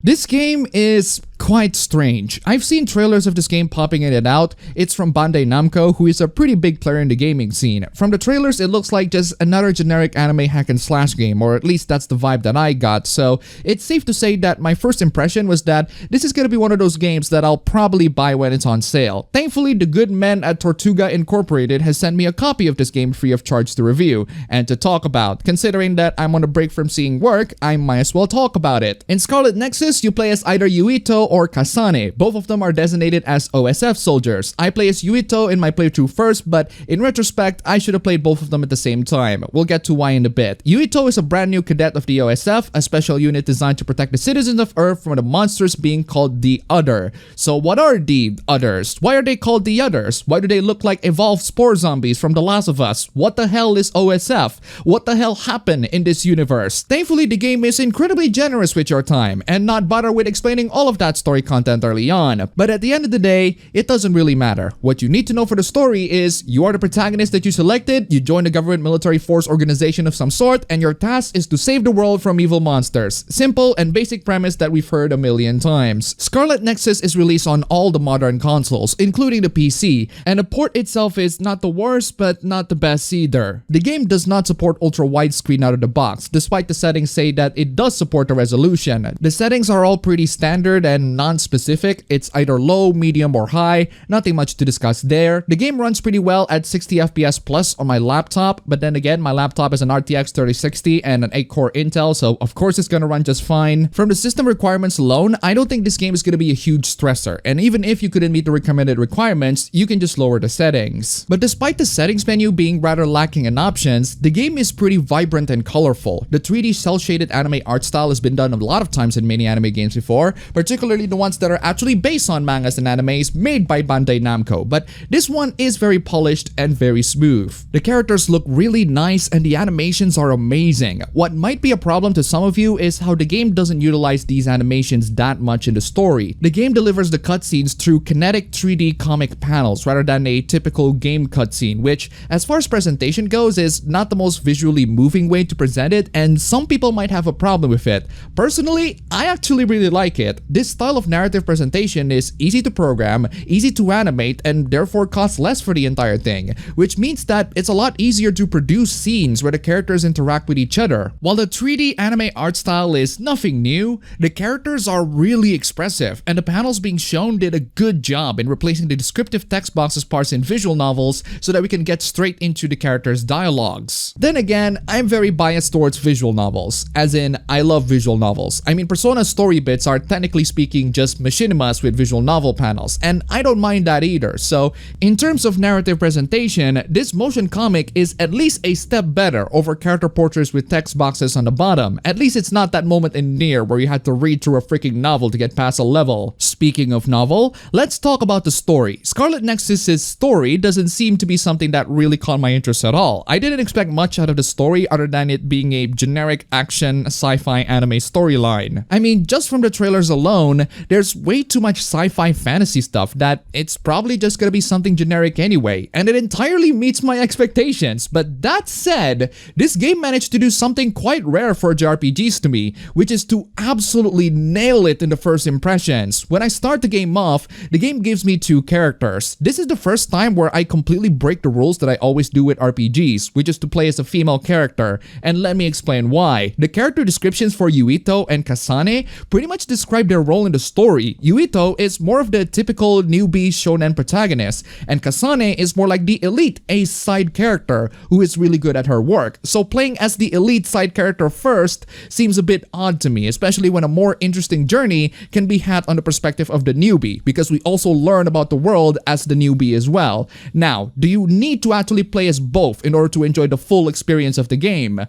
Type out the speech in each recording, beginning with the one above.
This game is quite strange. I've seen trailers of this game popping in and out. It's from Bandai Namco, who is a pretty big player in the gaming scene. From the trailers, it looks like just another generic anime hack and slash game, or at least that's the vibe that I got. So it's safe to say that my first impression was that this is gonna be one of those games that I'll probably buy when it's on sale. Thankfully, the good men at Tortuga Incorporated has sent me a copy of this game free of charge to review and to talk about. Considering that I'm on a break from seeing work, I might as well talk about it. In Scarlet Nexus, you play as either Yuito or Kasane. Both of them are designated as OSF soldiers. I play as Yuito in my playthrough first, but in retrospect, I should have played both of them at the same time. We'll get to why in a bit. Yuito is a brand new cadet of the OSF, a special unit designed to protect the citizens of Earth from the monsters being called the Other. So what are the Others? Why are they called the Others? Why do they look like evolved spore zombies from The Last of Us? What the hell is OSF? What the hell happened in this universe? Thankfully, the game is incredibly generous with your time and not bother with explaining all of that story content early on. But at the end of the day, it doesn't really matter. What you need to know for the story is you are the protagonist that you selected, you join a government military force organization of some sort, and your task is to save the world from evil monsters. Simple and basic premise that we've heard a million times. Scarlet Nexus is released on all the modern consoles, including the PC, and the port itself is not the worst, but not the best either. The game does not support ultra widescreen out of the box, despite the settings say that it does support the resolution. The settings are all pretty standard and non-specific. It's either low, medium, or high. Nothing much to discuss there. The game runs pretty well at 60 FPS plus on my laptop, but then again, my laptop is an RTX 3060 and an 8-core Intel, so of course it's gonna run just fine. From the system requirements alone, I don't think this game is gonna be a huge stressor, and even if you couldn't meet the recommended requirements, you can just lower the settings. But despite the settings menu being rather lacking in options, the game is pretty vibrant and colorful. The 3D cel-shaded anime art style has been done a lot of times in many anime games before, particularly the ones that are actually based on mangas and animes made by Bandai Namco, but this one is very polished and very smooth. The characters look really nice and the animations are amazing. What might be a problem to some of you is how the game doesn't utilize these animations that much in the story. The game delivers the cutscenes through kinetic 3D comic panels rather than a typical game cutscene, which, as far as presentation goes, is not the most visually moving way to present it, and some people might have a problem with it. Personally, I actually really like it. This style of narrative presentation is easy to program, easy to animate, and therefore costs less for the entire thing, which means that it's a lot easier to produce scenes where the characters interact with each other. While the 3D anime art style is nothing new, the characters are really expressive, and the panels being shown did a good job in replacing the descriptive text boxes parts in visual novels so that we can get straight into the characters' dialogues. Then again, I'm very biased towards visual novels, as in, I love visual novels. I mean, Persona's story bits are technically speaking just machinimas with visual novel panels, and I don't mind that either. So, in terms of narrative presentation, this motion comic is at least a step better over character portraits with text boxes on the bottom. At least it's not that moment in Nier where you had to read through a freaking novel to get past a level. Speaking of novel, let's talk about the story. Scarlet Nexus's story doesn't seem to be something that really caught my interest at all. I didn't expect much out of the story other than it being a generic action sci-fi anime storyline. I mean, just from the trailers alone, there's way too much sci-fi fantasy stuff that it's probably just gonna be something generic anyway, and it entirely meets my expectations. But that said, this game managed to do something quite rare for JRPGs to me, which is to absolutely nail it in the first impressions. When I start the game off, the game gives me two characters. This is the first time where I completely break the rules that I always do with RPGs, which is to play as a female character, and let me explain why. The character descriptions for Yuito and Kasane pretty much describe their role in the story. Yuito is more of the typical newbie shonen protagonist, and Kasane is more like the elite ace side character who is really good at her work. So playing as the elite side character first seems a bit odd to me, especially when a more interesting journey can be had on the perspective of the newbie, because we also learn about the world as the newbie as well. Now, do you need to actually play as both in order to enjoy the full experience of the game?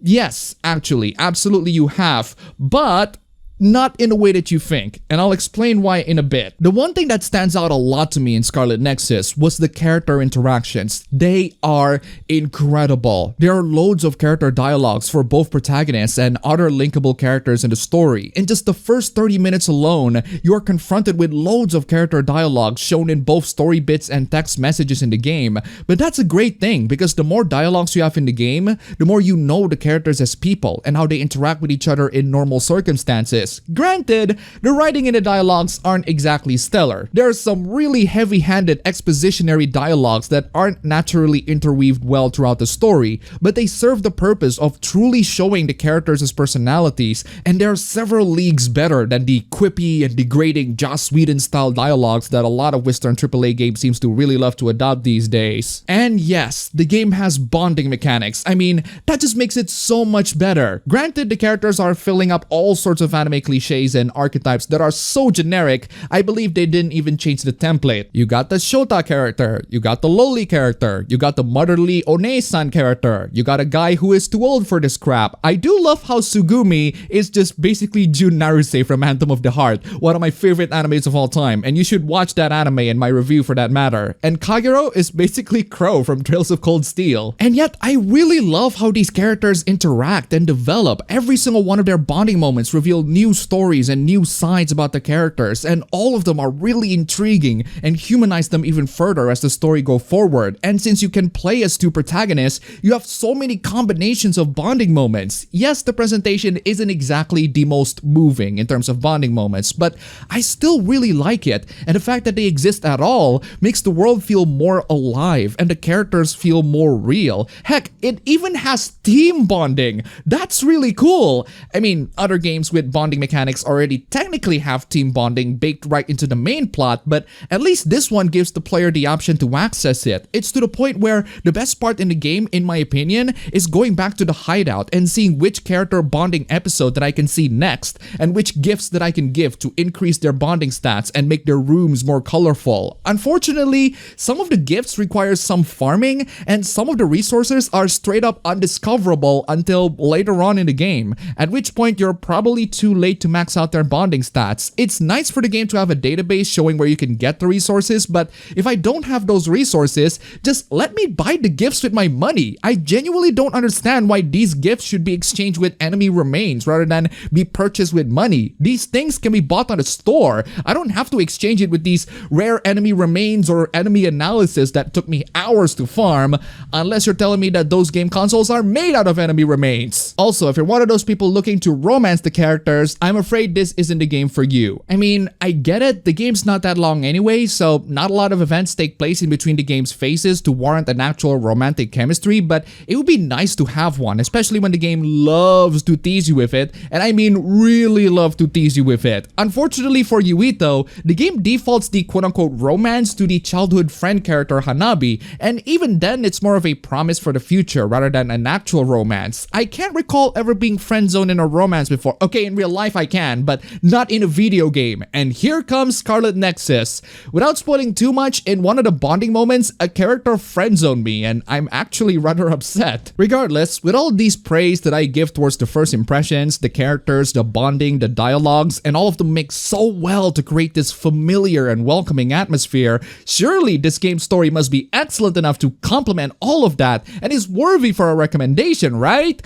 Yes, actually, absolutely you have, but not in the way that you think, and I'll explain why in a bit. The one thing that stands out a lot to me in Scarlet Nexus was the character interactions. They are incredible. There are loads of character dialogues for both protagonists and other linkable characters in the story. In just the first 30 minutes alone, you are confronted with loads of character dialogue shown in both story bits and text messages in the game. But that's a great thing, because the more dialogues you have in the game, the more you know the characters as people and how they interact with each other in normal circumstances. this. Granted, the writing and the dialogues aren't exactly stellar. There are some really heavy-handed expositionary dialogues that aren't naturally interweaved well throughout the story, but they serve the purpose of truly showing the characters' personalities, and they're several leagues better than the quippy and degrading Joss Whedon-style dialogues that a lot of Western AAA games seems to really love to adopt these days. And yes, the game has bonding mechanics. I mean, that just makes it so much better. Granted, the characters are filling up all sorts of anime cliches and archetypes that are so generic, I believe they didn't even change the template. You got the Shota character, you got the lowly character, you got the motherly One-san character, you got a guy who is too old for this crap. I do love how Sugumi is just basically Jun Naruse from Anthem of the Heart, one of my favorite animes of all time, and you should watch that anime in my review for that matter. And Kagero is basically Crow from Trails of Cold Steel. And yet, I really love how these characters interact and develop. Every single one of their bonding moments reveal new stories and new sides about the characters, and all of them are really intriguing and humanize them even further as the story goes forward. And since you can play as two protagonists, you have so many combinations of bonding moments. Yes, the presentation isn't exactly the most moving in terms of bonding moments, but I still really like it, and the fact that they exist at all makes the world feel more alive and the characters feel more real. Heck, it even has team bonding. That's really cool. I mean, other games with bonding mechanics already technically have team bonding baked right into the main plot, but at least this one gives the player the option to access it. It's to the point where the best part in the game, in my opinion, is going back to the hideout and seeing which character bonding episode that I can see next, and which gifts that I can give to increase their bonding stats and make their rooms more colorful. Unfortunately, some of the gifts require some farming, and some of the resources are straight up undiscoverable until later on in the game, at which point you're probably too late to max out their bonding stats. It's nice for the game to have a database showing where you can get the resources, but if I don't have those resources, just let me buy the gifts with my money. I genuinely don't understand why these gifts should be exchanged with enemy remains rather than be purchased with money. These things can be bought on the store. I don't have to exchange it with these rare enemy remains or enemy analysis that took me hours to farm, unless you're telling me that those game consoles are made out of enemy remains. Also, if you're one of those people looking to romance the characters, I'm afraid this isn't the game for you. I mean, I get it, the game's not that long anyway, so not a lot of events take place in between the game's phases to warrant an actual romantic chemistry, but it would be nice to have one, especially when the game loves to tease you with it, and I mean really love to tease you with it. Unfortunately for Yui though, the game defaults the quote-unquote romance to the childhood friend character Hanabi, and even then it's more of a promise for the future rather than an actual romance. I can't recall ever being friend-zoned in a romance before. Okay, in real life I can, but not in a video game. And here comes Scarlet Nexus. Without spoiling too much, in one of the bonding moments, a character friend-zoned me, and I'm actually rather upset. Regardless, with all these praise that I give towards the first impressions, the characters, the bonding, the dialogues, and all of them mix so well to create this familiar and welcoming atmosphere, surely this game's story must be excellent enough to complement all of that and is worthy for a recommendation, right?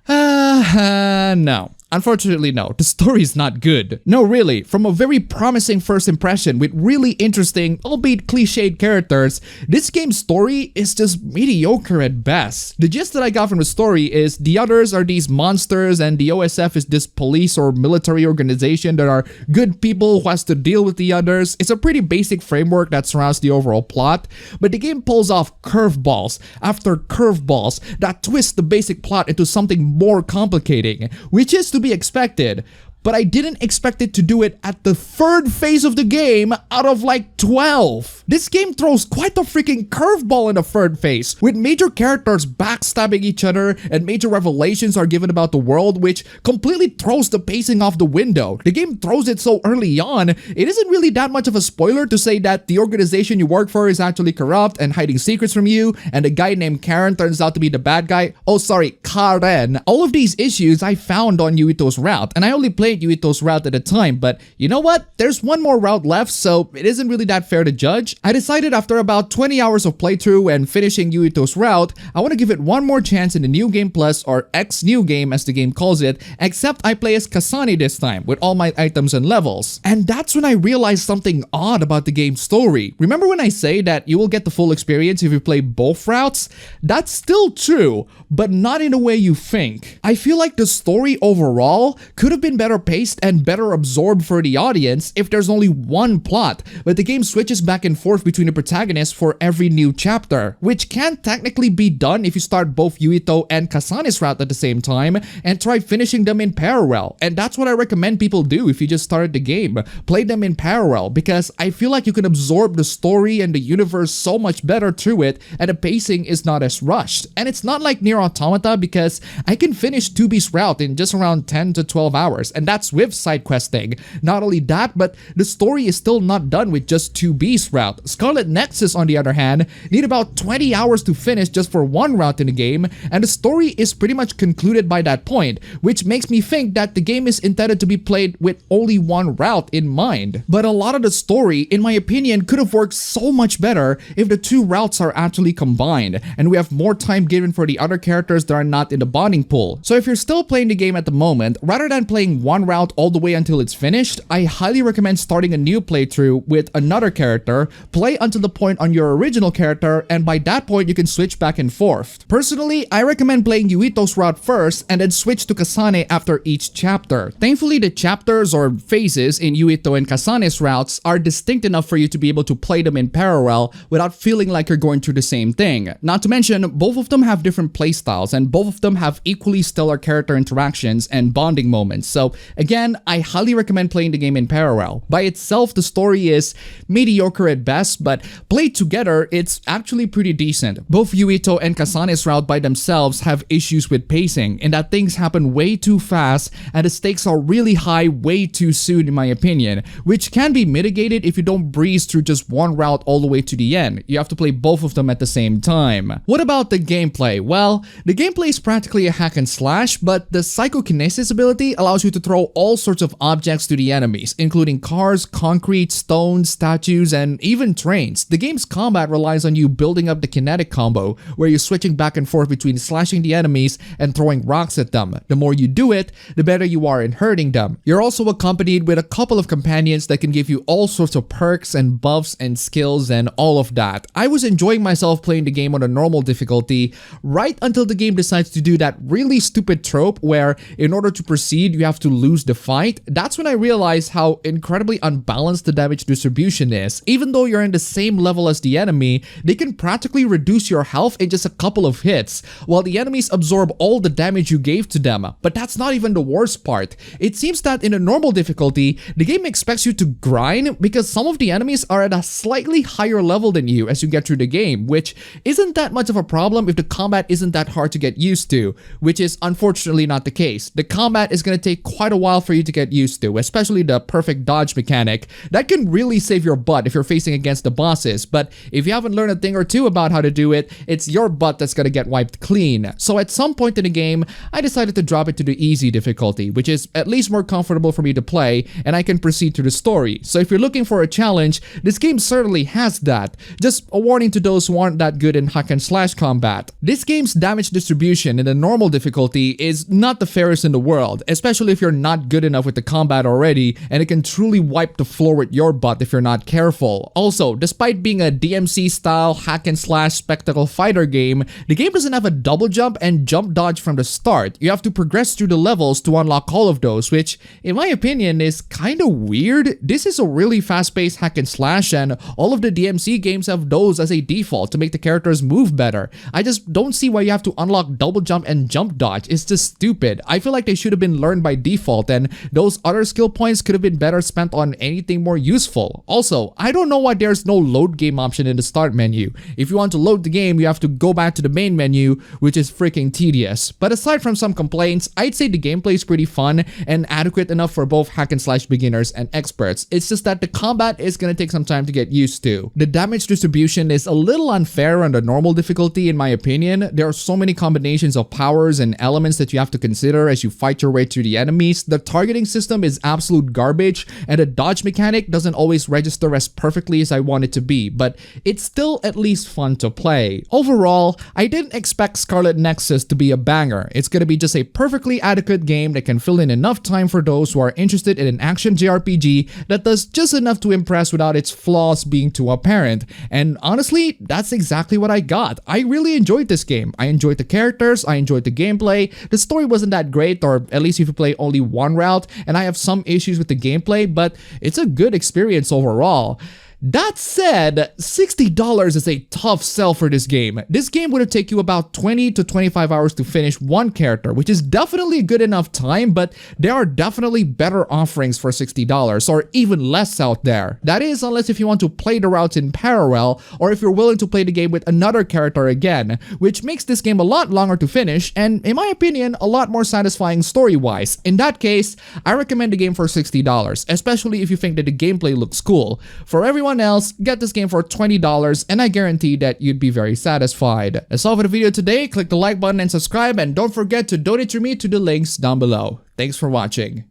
No. Unfortunately, no. The story is not good. No, really. From a very promising first impression with really interesting, albeit cliched characters, this game's story is just mediocre at best. The gist that I got from the story is the others are these monsters and the OSF is this police or military organization that are good people who has to deal with the others. It's a pretty basic framework that surrounds the overall plot, but the game pulls off curveballs after curveballs that twist the basic plot into something more complicating, which is to be expected. But I didn't expect it to do it at the third phase of the game out of like 12. This game throws quite a freaking curveball in the third phase, with major characters backstabbing each other and major revelations are given about the world, which completely throws the pacing off the window. The game throws it so early on, it isn't really that much of a spoiler to say that the organization you work for is actually corrupt and hiding secrets from you, and a guy named Karen turns out to be the bad guy. Oh, sorry, Karen. All of these issues I found on Yuito's route, and I only played Yuito's route at a time, but you know what? There's one more route left, so it isn't really that fair to judge. I decided after about 20 hours of playthrough and finishing Yuito's route, I want to give it one more chance in the New Game Plus, or X New Game as the game calls it, except I play as Kasane this time, with all my items and levels. And that's when I realized something odd about the game's story. Remember when I say that you will get the full experience if you play both routes? That's still true, but not in the way you think. I feel like the story overall could have been better better paced and better absorbed for the audience if there's only one plot, but the game switches back and forth between the protagonists for every new chapter, which can technically be done if you start both Yuito and Kasane's route at the same time and try finishing them in parallel. And that's what I recommend people do if you just started the game. Play them in parallel, because I feel like you can absorb the story and the universe so much better through it, and the pacing is not as rushed. And it's not like Nier Automata, because I can finish 2B's route in just around 10 to 12 hours, and that's with side questing. Not only that, but the story is still not done with just 2B's route. Scarlet Nexus, on the other hand, need about 20 hours to finish just for one route in the game, and the story is pretty much concluded by that point, which makes me think that the game is intended to be played with only one route in mind. But a lot of the story, in my opinion, could have worked so much better if the two routes are actually combined, and we have more time given for the other characters that are not in the bonding pool. So if you're still playing the game at the moment, rather than playing one route all the way until it's finished, I highly recommend starting a new playthrough with another character, play until the point on your original character, and by that point you can switch back and forth. Personally, I recommend playing Yuito's route first and then switch to Kasane after each chapter. Thankfully, the chapters or phases in Yuito and Kasane's routes are distinct enough for you to be able to play them in parallel without feeling like you're going through the same thing. Not to mention, both of them have different playstyles and both of them have equally stellar character interactions and bonding moments. So again, I highly recommend playing the game in parallel. By itself, the story is mediocre at best, but played together, it's actually pretty decent. Both Yuito and Kasane's route by themselves have issues with pacing, in that things happen way too fast and the stakes are really high way too soon in my opinion, which can be mitigated if you don't breeze through just one route all the way to the end. You have to play both of them at the same time. What about the gameplay? Well, the gameplay is practically a hack and slash, but the psychokinesis ability allows you to throw all sorts of objects to the enemies, including cars, concrete, stones, statues, and even trains. The game's combat relies on you building up the kinetic combo, where you're switching back and forth between slashing the enemies and throwing rocks at them. The more you do it, the better you are in hurting them. You're also accompanied with a couple of companions that can give you all sorts of perks and buffs and skills and all of that. I was enjoying myself playing the game on a normal difficulty right until the game decides to do that really stupid trope where in order to proceed you have to lose the fight. That's when I realized how incredibly unbalanced the damage distribution is. Even though you're in the same level as the enemy, they can practically reduce your health in just a couple of hits, while the enemies absorb all the damage you gave to them. But that's not even the worst part. It seems that in a normal difficulty, the game expects you to grind because some of the enemies are at a slightly higher level than you as you get through the game, which isn't that much of a problem if the combat isn't that hard to get used to, which is unfortunately not the case. The combat is going to take quite a while for you to get used to, especially the perfect dodge mechanic. That can really save your butt if you're facing against the bosses, but if you haven't learned a thing or two about how to do it, it's your butt that's going to get wiped clean. So at some point in the game, I decided to drop it to the easy difficulty, which is at least more comfortable for me to play, and I can proceed to the story. So if you're looking for a challenge, this game certainly has that. Just a warning to those who aren't that good in hack and slash combat. This game's damage distribution in the normal difficulty is not the fairest in the world, especially if you're not good enough with the combat already, and it can truly wipe the floor with your butt if you're not careful. Also, despite being a DMC style hack and slash spectacle fighter game, the game doesn't have a double jump and jump dodge from the start. You have to progress through the levels to unlock all of those, which in my opinion is kinda weird. This is a really fast-paced hack and slash, and all of the DMC games have those as a default to make the characters move better. I just don't see why you have to unlock double jump and jump dodge. It's just stupid. I feel like they should have been learned by default, and those other skill points could have been better spent on anything more useful. Also, I don't know why there's no load game option in the start menu. If you want to load the game, you have to go back to the main menu, which is freaking tedious. But aside from some complaints, I'd say the gameplay is pretty fun and adequate enough for both hack and slash beginners and experts. It's just that the combat is gonna take some time to get used to. The damage distribution is a little unfair on the normal difficulty in my opinion. There are so many combinations of powers and elements that you have to consider as you fight your way through the enemies. The targeting system is absolute garbage, and the dodge mechanic doesn't always register as perfectly as I want it to be, but it's still at least fun to play. Overall, I didn't expect Scarlet Nexus to be a banger. It's gonna be just a perfectly adequate game that can fill in enough time for those who are interested in an action JRPG that does just enough to impress without its flaws being too apparent. And honestly, that's exactly what I got. I really enjoyed this game. I enjoyed the characters, I enjoyed the gameplay. The story wasn't that great, or at least if you play only one route, and I have some issues with the gameplay, but it's a good experience overall. That said, $60 is a tough sell for this game. This game would have taken you about 20 to 25 hours to finish one character, which is definitely a good enough time, but there are definitely better offerings for $60 or even less out there. That is, unless if you want to play the routes in parallel or if you're willing to play the game with another character again, which makes this game a lot longer to finish and, in my opinion, a lot more satisfying story-wise. In that case, I recommend the game for $60, especially if you think that the gameplay looks cool. For everyone else, get this game for $20 and I guarantee that you'd be very satisfied. That's all for the video today. Click the like button and subscribe, and don't forget to donate to me to the links down below. Thanks for watching.